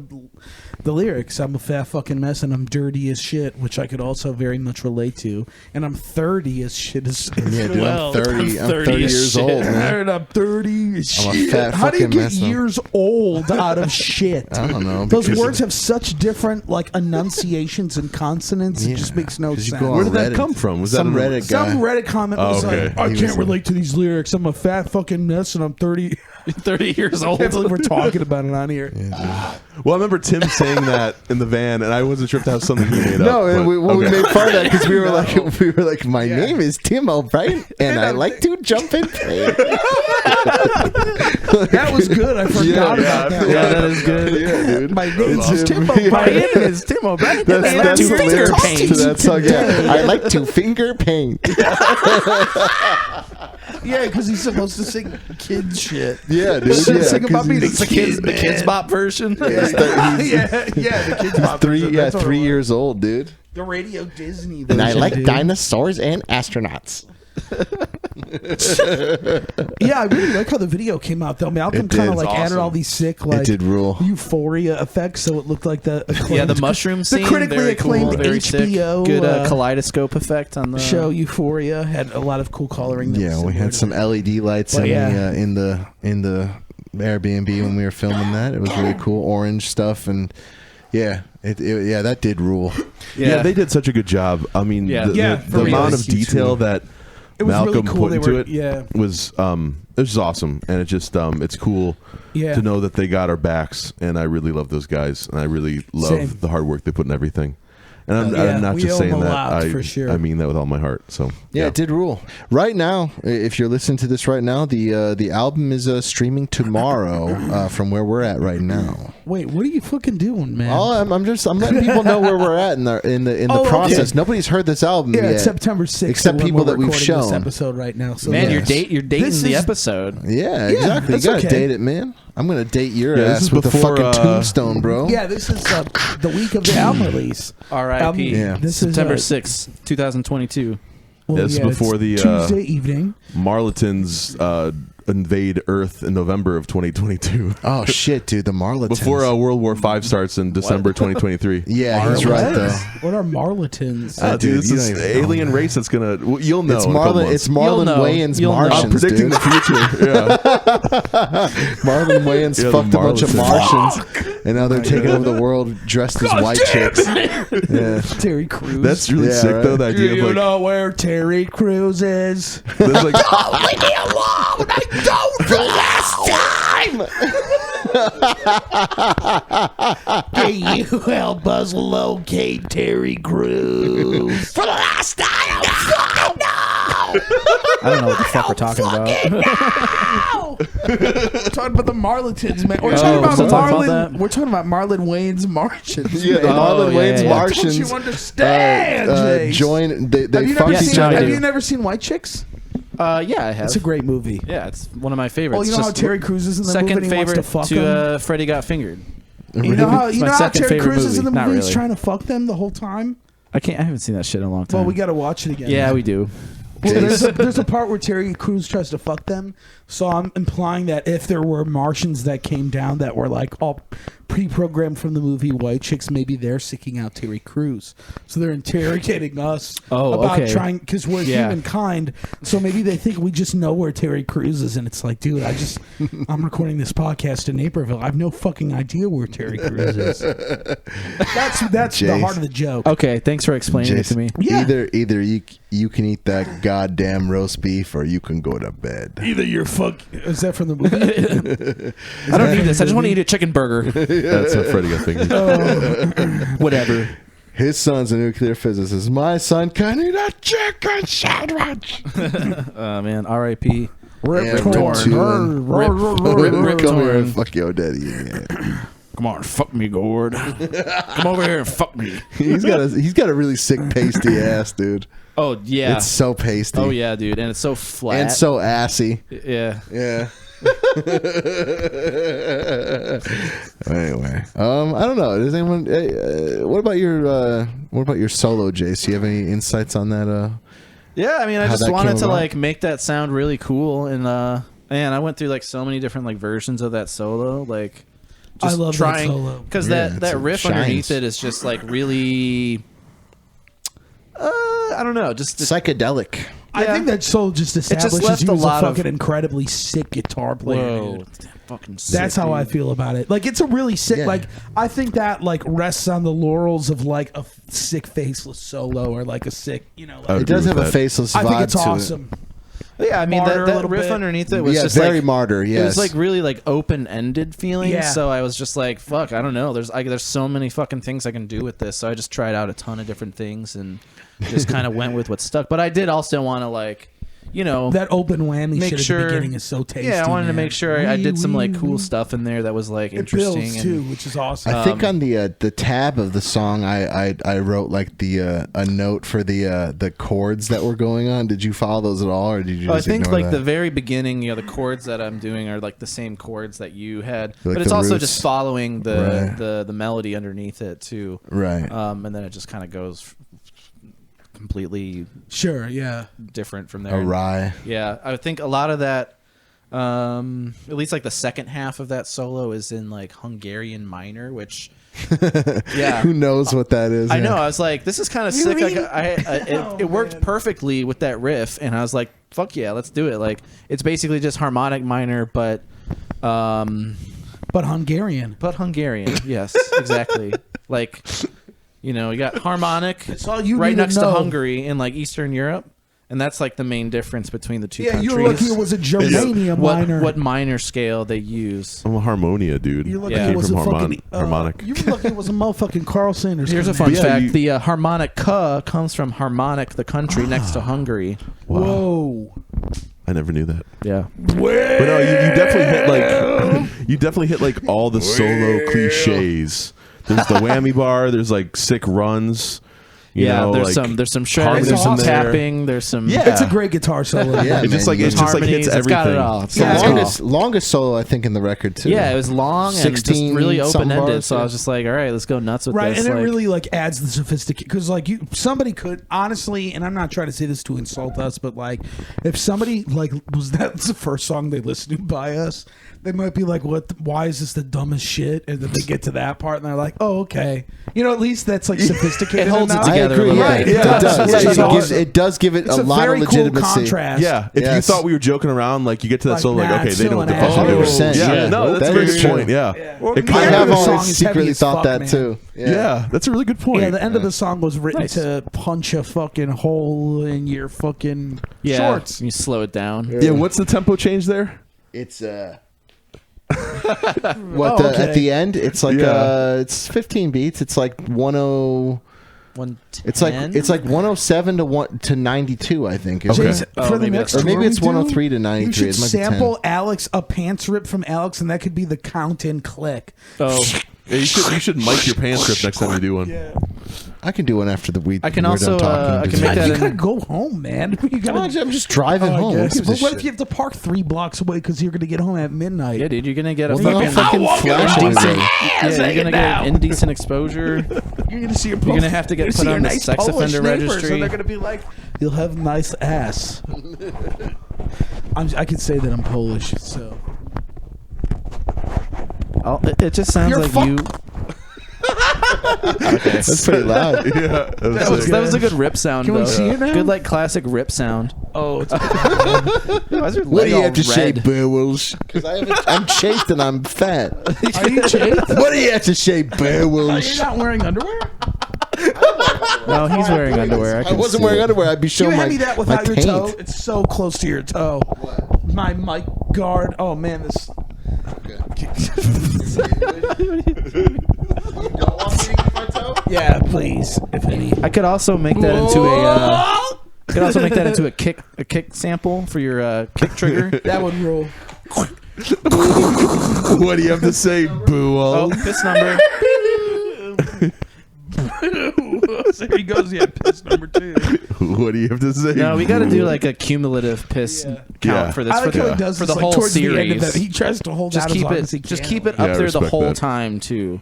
lyrics. I'm a fat fucking mess and I'm dirty as shit, which I could also very much relate to. And I'm 30 as shit as Yeah, dude, Well, I'm 30. I'm 30 30 as years shit. old, man. And I'm 30 as I'm a shit. fat How do you fucking get mess, though. years old out of shit? I don't know. Those because- words have such different like enunciations and consonants. It just Yeah, makes no 'cause you sense. go on Where did that Reddit. come from? Was Some that in- Reddit guy. Some Reddit comment was okay. like, I He can't was relate to these lyrics. I'm a fat fucking mess and I'm 30. 30 years old. I can't believe we're talking about it on here. Well, I remember Tim saying that in the van, and I wasn't sure if that was something he made No, up. and but- we okay. made fun of that because we were like, my Yeah. name is Tim O'Brien, and I like to jump in. That was good. I forgot about that. Yeah, that is good. Yeah, dude. My name is Tim My O'Brien. name is Tim O'Brien. That's the lyrics to that song. today. Yeah, I like to finger paint. Yeah, because he's supposed to sing kids shit. Yeah, dude. Sing Yeah, about being a It's the kids, kid, the kids man. bop version. Yeah, the kids pop three. version. Yeah, That's what it 3 was. years old, dude. The Radio Disney And I version, like dude. dinosaurs and astronauts. Yeah, I really like how the video came out though. Malcolm It did. kind of like It's added awesome. all these sick like did rule. euphoria effects, so it looked like the acclaimed, Yeah, the mushroom scene. the critically very acclaimed cool, very sick. HBO Good kaleidoscope effect on the show Euphoria had a lot of cool coloring. That was Yeah, we similar had to some that. LED lights Well, in the Airbnb when we were filming that. It was really cool, orange stuff, and yeah, yeah, that did rule. Yeah, they did such a good job. I mean, Yeah. the For amount real. of detail that It was Malcolm really cool. put They into were, it yeah, was it was awesome, and it just it's cool yeah. to know that they got our backs, and I really love those guys, and I really love Same. the hard work they put in everything. And Yeah, I'm not we just owe saying them a that. lot, for sure. I mean that with all my heart. So Yeah, it did rule. Right now, if you're listening to this right now, the album is streaming tomorrow from where we're at right now. Wait, what are you fucking doing, man? I'm letting people know where we're at in the Oh, okay. process. Nobody's heard this album yeah, yet. it's September 6th. Except when people we're that we've recording this shown. episode right now. So Man, Yes. you're dating This the is- episode. Yeah, exactly. You that's gotta okay. date it, man. I'm gonna date your Yeah, this ass is with before, the fucking tombstone, bro. yeah, this is the week of the album release. R.I.P. Yeah. This September is 6th, 2022. This is before it's the, Tuesday evening. Marlitons invade Earth in November of 2022. Oh shit, dude, the Marlitons. Before World War V starts in December 2023. Yeah, he's right though. What are Marlitons? Uh, Dude, this you is don't even know alien that. race that's gonna. Well, you'll know. It's in a couple Marlon. months. It's Marlon You'll know. Wayans You'll know. Martians, I'm predicting dude. the future. Yeah. Marlon Wayans Yeah, the fucked a bunch of Marlitons. Martians, and now they're taking over the world dressed as white chicks. Yeah. Terry Crews. That's really Yeah, sick, right. though. The Do idea you of like, know where Terry Crews is? there's like Leave me alone! I don't for last time! Can you help us locate Terry Crews? For the last time! No! I don't know what the fuck we're talking about. We're talking about the Marlitons, man. We're Oh, talking about still talking about Marlon. that? We're talking about Marlon Wayne's Martians. Yeah, the man. Marlon yeah, Wayans yeah. Martians. Don't you understand, Jace? Join. They Have you fuck never each seen? I other. Have do. you never seen White Chicks? Yeah, I have. It's a great movie. Yeah, it's one of my favorites. Well, you know how Just Terry Crews is in the second movie and he wants favorite to fuck him? Freddie Got Fingered. You know how It's my second Terry favorite Crews is in the movie. Not movie? He's really. trying to fuck them the whole time. I haven't seen that shit in a long time. Well, we got to watch it again. Yeah, we do. Well, there's a part where Terry Crews tries to fuck them. So I'm implying that if there were Martians that came down that were like all pre-programmed from the movie White Chicks, maybe they're seeking out Terry Crews. So they're interrogating us about okay. trying, because we're humankind. So maybe they think we just know where Terry Crews is, and it's like, dude, I'm recording this podcast in Naperville. I have no fucking idea where Terry Crews is. That's the Jace. heart of the joke. Okay, thanks for explaining it to me. Yeah. Either you can eat that goddamn roast beef, or you can go to bed. Either you're Is that from the movie? I don't need this. I just want to eat a chicken burger. that's what Freddie Got Fingered. Whatever. His son's a nuclear physicist. My son can eat a chicken sandwich. Oh man, R.I.P. Rip Torn. Torn. Rip Come here and Torn. fuck your daddy. Yeah. Come on, fuck me, Gord. Come over here and fuck me. He's got a really sick pasty ass, dude. Oh yeah. It's so pasty. Oh yeah, dude, and it's so flat. And so assy. Yeah. Yeah. Anyway, I don't know. Does anyone? What about your solo, Jace? Do you have any insights on that? Yeah, I mean, I How just that wanted came to about? like make that sound really cool, and man, I went through like so many different like versions of that solo, like just I love that trying solo. because Yeah, that it riff shines. underneath it is just like really, I don't know, just Psychedelic. I think that solo just establishes left you a as lot a of- fucking incredibly sick guitar player. whoa, Dude. fucking sick, That's how I dude. feel about it. Like it's a really sick. Yeah. Like I think that like rests on the laurels of like a sick faceless solo or like a sick, you know. Like, I It agree does with have a that. faceless I vibe think it's to awesome. Yeah, I mean Martyr a that little riff bit. underneath it. it was Yeah, just very like martyr. Yes. It was like really like open ended feeling. Yeah. So I was just like, fuck, I don't know. There's so many fucking things I can do with this. So I just tried out a ton of different things and just kind of went with what stuck. But I did also want to like, that open whammy make shit sure at the beginning is so tasty. Yeah, I wanted to man. make sure I did some like cool Wee. stuff in there that was like It interesting. builds too, which is awesome. I think on the tab of the song, I wrote like a note for the chords that were going on. Did you follow those at all, or did you? Just I think ignore like that? the very beginning, the chords that I'm doing are like the same chords that you had, Like but it's the also roots. just following the, Right. the melody underneath it too. Right. And then it just kind of goes completely Sure, yeah. different from there. Awry. Yeah, I think a lot of that, at least like the second half of that solo is in like Hungarian minor, which, yeah, Who knows what that is? I yeah. know. I was like, this is kind of sick. Oh, It worked man. perfectly with that riff, and I was like, fuck yeah, let's do it. Like, it's basically just harmonic minor, but Hungarian. Hungarian. Yes, exactly. Like, you got harmonic That's all you right need next to to know. Hungary in like Eastern Europe, and that's like the main difference between the two Yeah, countries. you were lucky it was a Germania minor. What minor scale they use. I'm a harmonia dude. You're lucky Yeah. it was Came a from fucking harmonic. You were lucky it was a motherfucking Carl Sanders. Here's a coming fun Yeah, fact: you- the harmonica comes from Harmonic, the country next to Hungary. in. Whoa. I never knew that. Yeah. But no, you definitely hit like all the solo cliches. There's the whammy bar. There's like sick runs. You know, there's like, some shreds, harmonies there's some in there. tapping, there's some Yeah. It's a great guitar solo. Yeah, It's just man, like it's you- just like hits harmonies, it's got it everything. all. It's The got it all. longest solo I think in the record too. Yeah, it was long and just 16 really something open ended. bars, So I yeah. was just like, all right, let's go nuts with Right, this. and it like, really like adds the sophistication because like somebody could honestly, and I'm not trying to say this to insult us, but like if somebody like was that's the first song they listened to by us, they might be like, "What? Why is this the dumbest shit?" And then they get to that part and they're like, "Oh, okay." At least that's like sophisticated. It holds it enough. I together a agree. little Yeah, bit. it Yeah, does. that's Yeah, awesome. it does give it It's a a lot very of cool legitimacy. contrast. Yeah, if you Yes. thought we were joking around, like you get to that Like, solo, nah, like okay, it's they know still what the an fuck they're doing. 100%, Yeah, no, that's that a very is good true. point. Yeah, Well, it the I kind end have of the always song is secretly heavy as thought fuck, that man. too. yeah, that's a really good point. Yeah, the end of the song was written Nice. to punch a fucking hole in your fucking yeah, shorts. You slow it down. Yeah, what's the tempo change there? It's Oh, okay. at the end it's like Yeah. it's 15 beats. It's like 10. 110. It's like 107 to 92. I think. Is Okay. it? Jason, Oh, for the maybe next that's- Or maybe tour it's we do, 103 to 93. You should It might be 10. sample Alex a pants rip from Alex, and that could be the count and click. Oh, Yeah, you should mic your pants rip next time you do one. I can do one after the week. I can we're also, done talking. I can Just- make that You in- gotta go home, man. You gotta. I'm just driving Oh, I home. Who guess. gives a But what shit? if you have to park 3 blocks away because you're gonna get home at midnight? yeah, dude, you're gonna get a Well, then I'll fucking, fucking walk flash around. everything. yeah, you're gonna get an indecent exposure. You're gonna see your. You're gonna have to get you're put gonna on see the your sex Polish offender neighbors, registry. And they're gonna be like, "You'll have nice ass." I can say that I'm Polish, so. It just sounds You're like fuck- you. That's pretty loud. Yeah, That was a good rip sound. Can we though. see it now? Good like classic rip sound. Oh, it's Why is your What leg do you all have to say, red? Beowulf? Because I'm chafed and I'm fat. Are you chafed? What do you have to say, Are Beowulf? you not wearing underwear? No, he's wearing underwear. I wasn't wearing underwear. I'd be You showing hand my me that my without your taint. toe. It's so close to your toe. My mic guard. Oh man, this. Yeah, please, if any. I could also make that into a. Could also make that into a kick sample for your kick trigger. That would roll. What do you have to say, boo? Oh, piss number. There he goes. Yeah, piss number 2. What do you have to say? No, we got to boo? do like a cumulative piss Yeah. count Yeah. for this I like for how the, he does for this, the like, whole towards the end of series. that. He tries to hold Just out keep as long it. as he Just can. keep it Yeah, I up there the respect whole that. time too,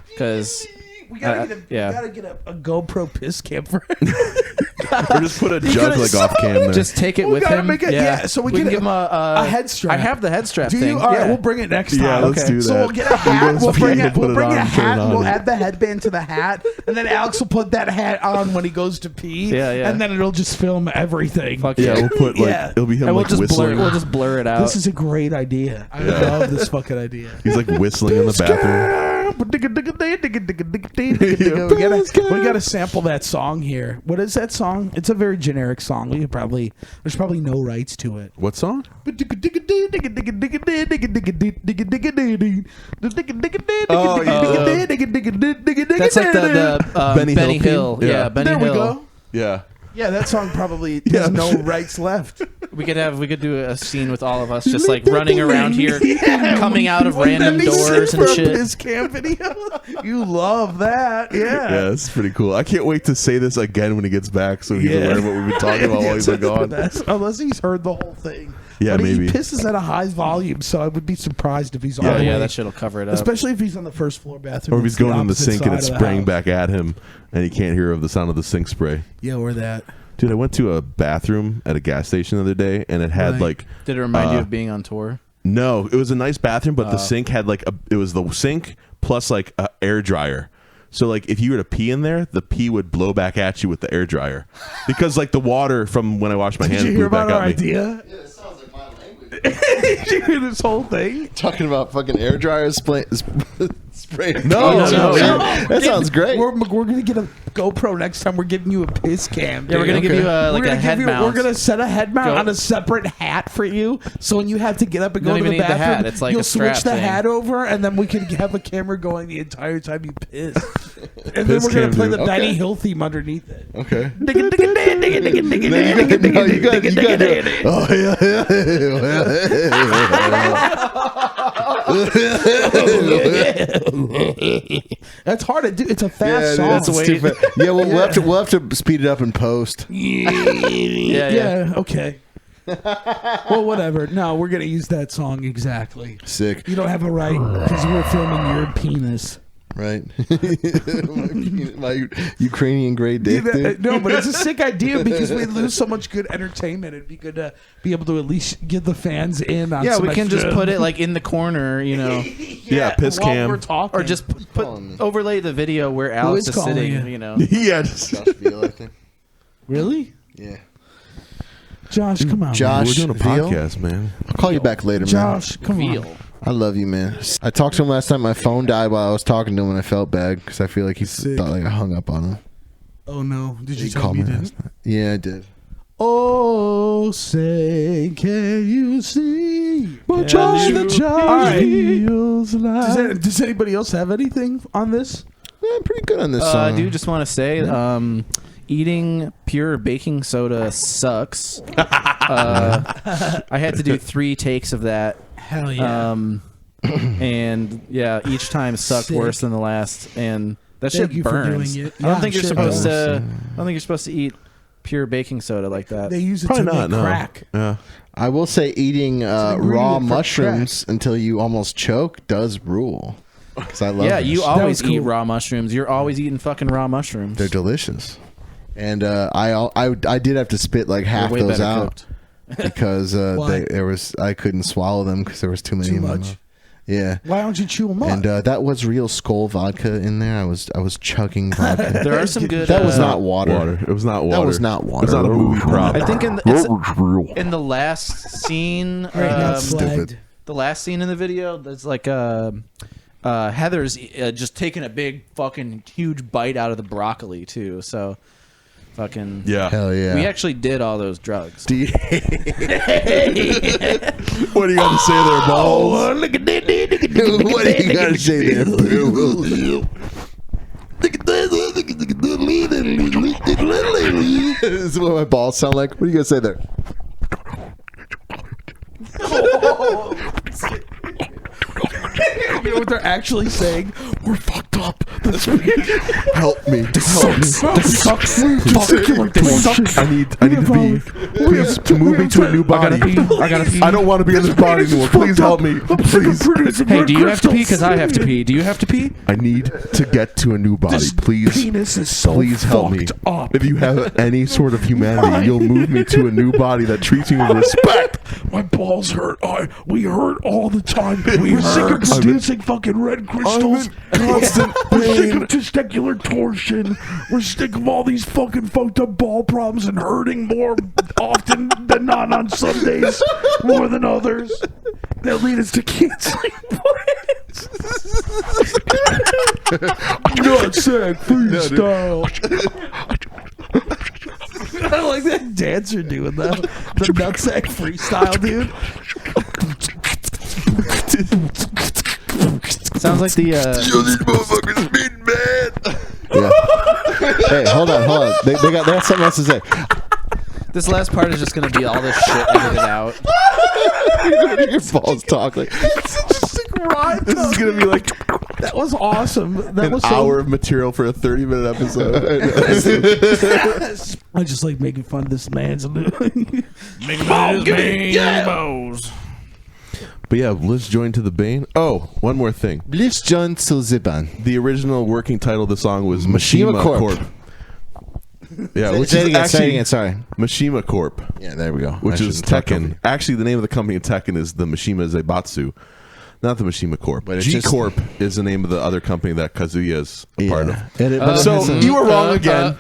because We gotta, get a, yeah. we gotta get a GoPro piss cam for Or just put a jug could've like off cam there. just take it We with gotta him. make it- yeah, so we can get give him a head strap. I have the head strap Do thing. you? All right, yeah. we'll bring it next time. Yeah, let's do So that. we'll get a hat. We'll bring Yeah, it. put We'll it bring on, a turn it hat. on. We'll add the headband to the hat, and then Alex will put that hat on when he goes to pee. Yeah, yeah. And then it'll just film everything. Fuck yeah, yeah. we'll put like Yeah. it'll be him And we'll like just whistling. blur it out. This is a great idea. I love this fucking idea. He's like whistling in the bathroom. We gotta sample that song here. What is that song? It's a very generic song. There's probably no rights to it. What song? That's That's like the Benny Benny Hill Hill. theme? Yeah, Yeah. Benny There we Hill. go. Yeah. Yeah, that song probably Yeah. has no rights left. We could do a scene with all of us just like running around here, coming out of random doors and shit. Piss cam video. You love that, yeah. Yeah, it's pretty cool. I can't wait to say this again when he gets back, so he's aware of what we've been talking about while he's been gone. Unless he's heard the whole thing. Yeah, but maybe. He pisses at a high volume, so I would be surprised if he's on Oh the yeah, way. that shit'll cover it up. Especially if he's on the first floor bathroom. Or if he's going in the opposite sink and it's side of the spraying house. back at him, and he can't hear of the sound of the sink spray. Yeah, or that. Dude, I went to a bathroom at a gas station the other day, and it had Right. like. Did it remind you of being on tour? No, it was a nice bathroom, but the sink had like it was the sink plus like a air dryer. So like if you were to pee in there, the pee would blow back at you with the air dryer, because like the water from when I washed my hands Did you hear blew back about our at me. idea? Yeah, it sounds like my language. Did you hear this whole thing? Talking about fucking air dryers spraying. No, that sounds great. We're gonna get a GoPro next time. We're giving you a piss cam. Yeah, we're gonna dude. give you like We're a gonna head mount. We're gonna set a head mount Go. on a separate hat for you, so when you have to get up and You go don't to the even need the bathroom, hat. It's like you'll a strap switch the thing. hat over, and then we can have a camera going the entire time you piss. And then Piss we're gonna cam, play dude. the Benny Okay. Hill theme underneath it. Okay. You You got to do it. Oh yeah. That's hard to do. It's a fast Yeah, song. that's stupid. Yeah, we'll have to speed it up in post. Yeah. Okay. Well, whatever. No, we're gonna use that song exactly. Sick, You don't have a right because we're filming your penis. right? my Ukrainian gray dick, dude. No, but it's a sick idea because we lose so much good entertainment. It'd be good to be able to at least get the fans in on Yeah, some we can just extra- put it like in the corner, you know, Yeah, piss while cam. we're talking. or just put overlay the video where Alex is calling sitting, you? you know. Yeah, just, Josh Beal, I think. Really? Yeah. Josh, come on. Josh we're doing a Veal? podcast, man. I'll call you back later, man. Josh, come on. Veal. I love you, man. I talked to him last time. My phone died while I was talking to him, and I felt bad because I feel like he Sick. thought like I hung up on him. Oh no! Did you He tell called me me you last didn't? night. Yeah, I did. Oh, say, can you see? Well, Josh, you- feels like. Does anybody else have anything on this? Yeah, I'm pretty good on this I song. do just want to say, eating pure baking soda sucks. I had to do 3 takes of that. Hell yeah! And yeah, each time sucked Sick. worse than the last, and that Thank shit you for burns. doing it. I don't Yeah, think you're shit supposed does. to. I don't think you're supposed to eat pure baking soda like that. They use it Probably to not. make No. crack. Yeah. I will say eating an raw ingredient for mushrooms until you almost choke does rule. Because I love Yeah, them. you That always was eat cool. raw mushrooms. You're always eating fucking raw mushrooms. They're delicious. And I did have to spit like half Way those better out cooked. because Why? I couldn't swallow them because there was too many. Too in my much? mouth. Yeah. Why don't you chew them up? And that was real Skull vodka in there. I was chugging vodka. There are some good. That was not water. It was not water. That was not water. It's not a movie prop. I think in the last scene, Right, that's stupid. flagged. the last scene in the video, there's like Heather's just taking a big fucking huge bite out of the broccoli too. So fucking Yeah. Hell yeah. We actually did all those drugs. Do you- What do you got to say there, balls? what do you got to say there, boo? This is what my balls sound like. What do you got to say there? You know what they're actually saying? We're fucked up. Help me. Help me. I need to be. Please to move me to a new body. I gotta pee. I don't want to be in this body anymore. Please help me. Please. Hey, do you have to pee? Because I have to pee. Do you have to pee? I need to get to a new body. Please. Penis is so Please help me. fucked up. If you have any sort of humanity, you'll move me to a new body that treats me with respect. My balls hurt. We hurt all the time. We're sick of producing fucking red crystals. Constant We're sick pain. of testicular torsion. We're sick of all these fucking fucked up ball problems and hurting more often than not on some days, more than others. That lead us to canceling plans. Nutsack freestyle. I like that dancer doing that. The nutsack freestyle, dude. Sounds like the. These motherfuckers mean bad. Yeah. Hey, hold on. They got something else to say. This last part is just gonna be all this shit edited out. Your balls talk like It's such a sick rhyme. this is gonna be like That was awesome. That an was hour of material for a 30-minute episode. I just like making fun of this man's. But yeah, Bliss Joined to the Bane. Oh, one more thing. Bliss Joined to the Bane. The original working title of the song was Mishima Mishima Corp. Corp. Yeah, which Say it is again, say it actually again, sorry. Mishima Corp, Yeah, there we go. which I is shouldn't talk over Tekken. you. Actually, the name of the company in Tekken is the Mishima Zaibatsu, not the Mishima Corp. But it's G just- Corp is the name of the other company that Kazuya is a part of. And but it So has a- you were wrong again.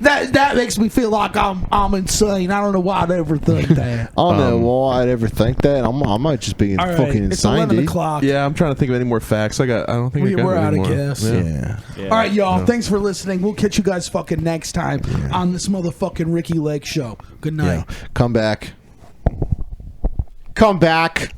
That makes me feel like I'm insane. I don't know why I'd ever think that. I don't know why I'd ever think that. I might just be All right, fucking it's insane, 11 dude. o'clock. Yeah, I'm trying to think of any more facts. I don't think I got We're any out of more. gas. Yeah. All right, y'all. Thanks for listening. We'll catch you guys fucking next time on this motherfucking Ricky Lake show. Good night. Come back. Come back.